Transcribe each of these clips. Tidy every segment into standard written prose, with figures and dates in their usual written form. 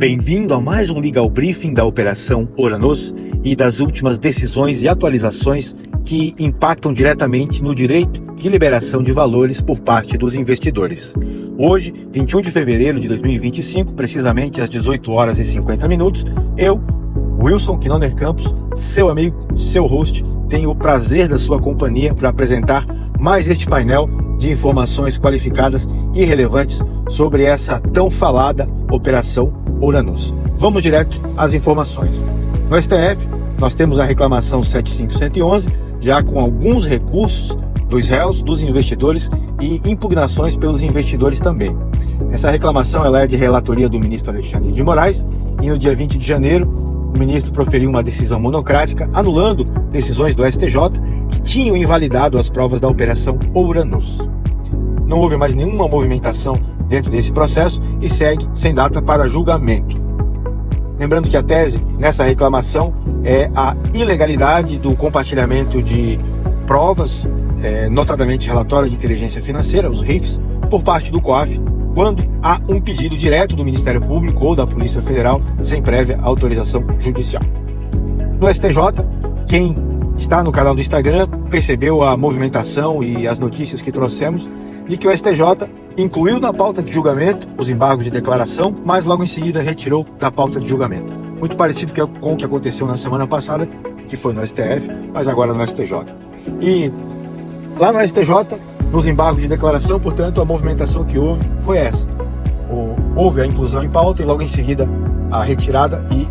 Bem-vindo a mais um Legal Briefing da Operação Oranos e das últimas decisões e atualizações que impactam diretamente no direito de liberação de valores por parte dos investidores. Hoje, 21 de fevereiro de 2025, precisamente às 18 horas e 50 minutos, eu, Wilson Knoner Campos, seu amigo, seu host, tenho o prazer da sua companhia para apresentar mais este painel de informações qualificadas e relevantes sobre essa tão falada Operação Oranos. Vamos direto às informações. No STF, nós temos a reclamação 75111, já com alguns recursos dos réus, dos investidores e impugnações pelos investidores também. Essa reclamação ela é de relatoria do ministro Alexandre de Moraes e no dia 20 de janeiro o ministro proferiu uma decisão monocrática anulando decisões do STJ que tinham invalidado as provas da Operação Oranos. Não houve mais nenhuma movimentação dentro desse processo e segue sem data para julgamento. Lembrando que a tese nessa reclamação é a ilegalidade do compartilhamento de provas, notadamente relatório de inteligência financeira, os RIFs, por parte do COAF, quando há um pedido direto do Ministério Público ou da Polícia Federal sem prévia autorização judicial. No STJ, quem está no canal do Instagram percebeu a movimentação e as notícias que trouxemos de que o STJ incluiu na pauta de julgamento os embargos de declaração, mas logo em seguida retirou da pauta de julgamento. Muito parecido com o que aconteceu na semana passada, que foi no STF, mas agora no STJ. E lá no STJ, nos embargos de declaração, portanto, a movimentação que houve foi essa. Houve a inclusão em pauta e logo em seguida a retirada e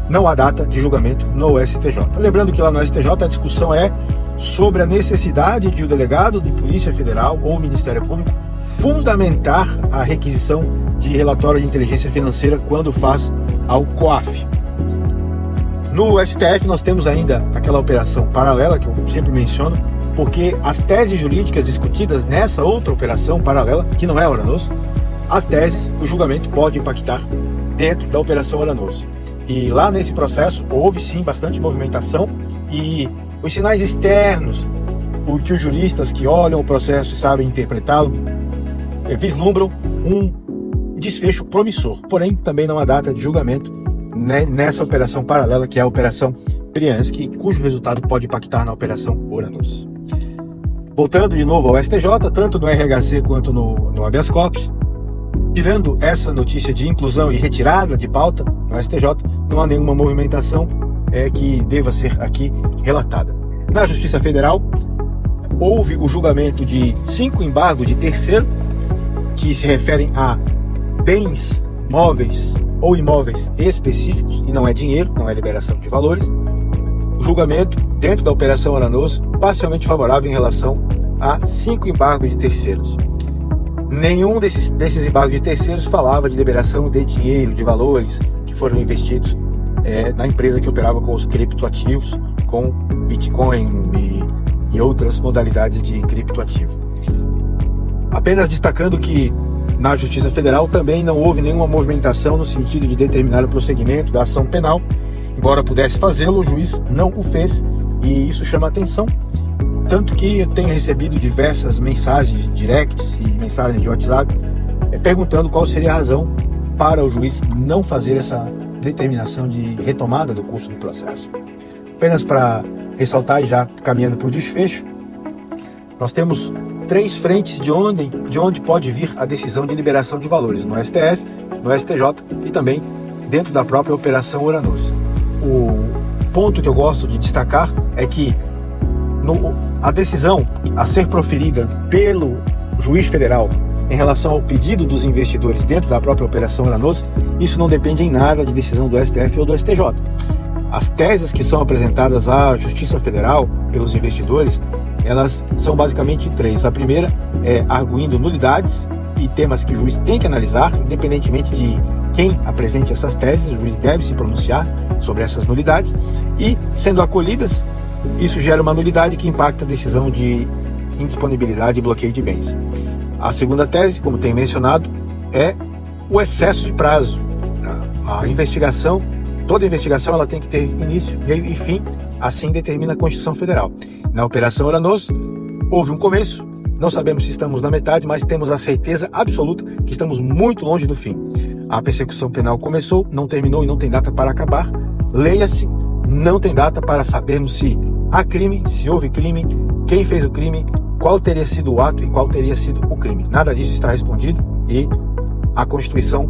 não há data de julgamento no STJ. Lembrando que lá no STJ a discussão é sobre a necessidade de o delegado de Polícia Federal ou Ministério Público fundamentar a requisição de relatório de inteligência financeira quando faz ao COAF. No STF nós temos ainda aquela operação paralela que eu sempre menciono, porque as teses jurídicas discutidas nessa outra operação paralela, que não é Oranos, as teses, o julgamento pode impactar dentro da Operação Oranos. E lá nesse processo houve sim bastante movimentação e os sinais externos, que os juristas que olham o processo e sabem interpretá-lo, vislumbram um desfecho promissor. Porém, também não há data de julgamento nessa operação paralela, que é a Operação Briansky, cujo resultado pode impactar na Operação Oranos. Voltando de novo ao STJ, tanto no RHC quanto no habeas corpus, tirando essa notícia de inclusão e retirada de pauta no STJ, não há nenhuma movimentação que deva ser aqui relatada. Na Justiça Federal, houve o julgamento de 5 embargos de terceiro, que se referem a bens móveis ou imóveis específicos, e não é dinheiro, não é liberação de valores. O julgamento, dentro da Operação Oranos, parcialmente favorável em relação a 5 embargos de terceiros. Nenhum desses embargos de terceiros falava de liberação de dinheiro, de valores que foram investidos na empresa que operava com os criptoativos, com Bitcoin e outras modalidades de criptoativo. Apenas destacando que na Justiça Federal também não houve nenhuma movimentação no sentido de determinar o prosseguimento da ação penal. Embora pudesse fazê-lo, o juiz não o fez e isso chama atenção. Tanto que eu tenho recebido diversas mensagens de directs e mensagens de WhatsApp perguntando qual seria a razão para o juiz não fazer essa determinação de retomada do curso do processo. Apenas para ressaltar e já caminhando para o desfecho, nós temos 3 frentes de onde pode vir a decisão de liberação de valores: no STF, no STJ e também dentro da própria Operação Oranos. O ponto que eu gosto de destacar é que a decisão a ser proferida pelo juiz federal em relação ao pedido dos investidores dentro da própria Operação Oranos, isso não depende em nada de decisão do STF ou do STJ. As teses que são apresentadas à Justiça Federal pelos investidores, elas são basicamente 3. A primeira é arguindo nulidades e temas que o juiz tem que analisar, independentemente de quem apresente essas teses, o juiz deve se pronunciar sobre essas nulidades e, sendo acolhidas, isso gera uma nulidade que impacta a decisão de indisponibilidade e bloqueio de bens. A segunda tese, como tenho mencionado, é o excesso de prazo. A investigação, toda investigação ela tem que ter início, meio e fim, assim determina a Constituição Federal. Na Operação Oranos, houve um começo, não sabemos se estamos na metade, mas temos a certeza absoluta que estamos muito longe do fim. A persecução penal começou, não terminou e não tem data para acabar. Leia-se, não tem data para sabermos se há crime, se houve crime, quem fez o crime, qual teria sido o ato e qual teria sido o crime. Nada disso está respondido e a Constituição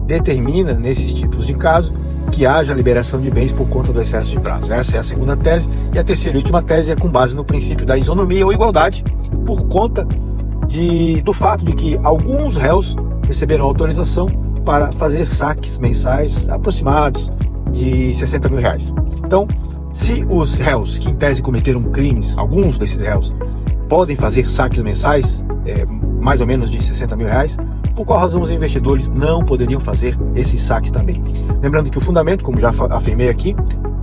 determina, nesses tipos de casos, que haja liberação de bens por conta do excesso de prazo. Essa é a segunda tese. E a terceira e última tese é com base no princípio da isonomia ou igualdade, por conta do fato de que alguns réus receberam autorização para fazer saques mensais aproximados de R$60 mil. Então, se os réus que em tese cometeram crimes, alguns desses réus, podem fazer saques mensais, mais ou menos de R$60 mil, por qual razão os investidores não poderiam fazer esses saques também? Lembrando que o fundamento, como já afirmei aqui,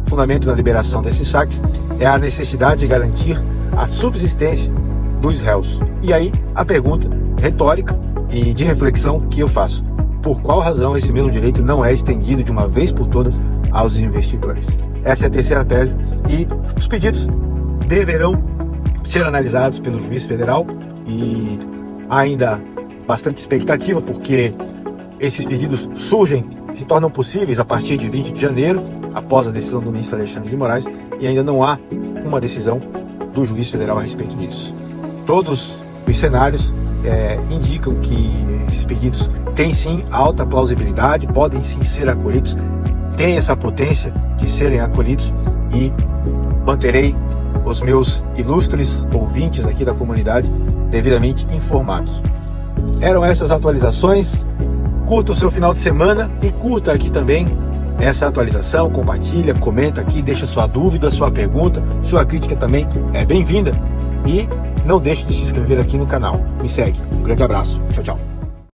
o fundamento da liberação desses saques é a necessidade de garantir a subsistência dos réus. E aí a pergunta retórica e de reflexão que eu faço: por qual razão esse mesmo direito não é estendido de uma vez por todas aos investidores? Essa é a terceira tese e os pedidos deverão ser analisados pelo juiz federal e ainda bastante expectativa, porque esses pedidos se tornam possíveis a partir de 20 de janeiro, após a decisão do ministro Alexandre de Moraes, e ainda não há uma decisão do juiz federal a respeito disso. Todos os cenários indicam que esses pedidos têm sim alta plausibilidade, podem sim ser acolhidos, têm essa potência de serem acolhidos e manterei os meus ilustres ouvintes aqui da comunidade devidamente informados. Eram essas atualizações. Curta o seu final de semana e curta aqui também essa atualização, compartilha, comenta aqui, deixa sua dúvida, sua pergunta, sua crítica também é bem-vinda. E não deixe de se inscrever aqui no canal. Me segue. Um grande abraço. Tchau, tchau.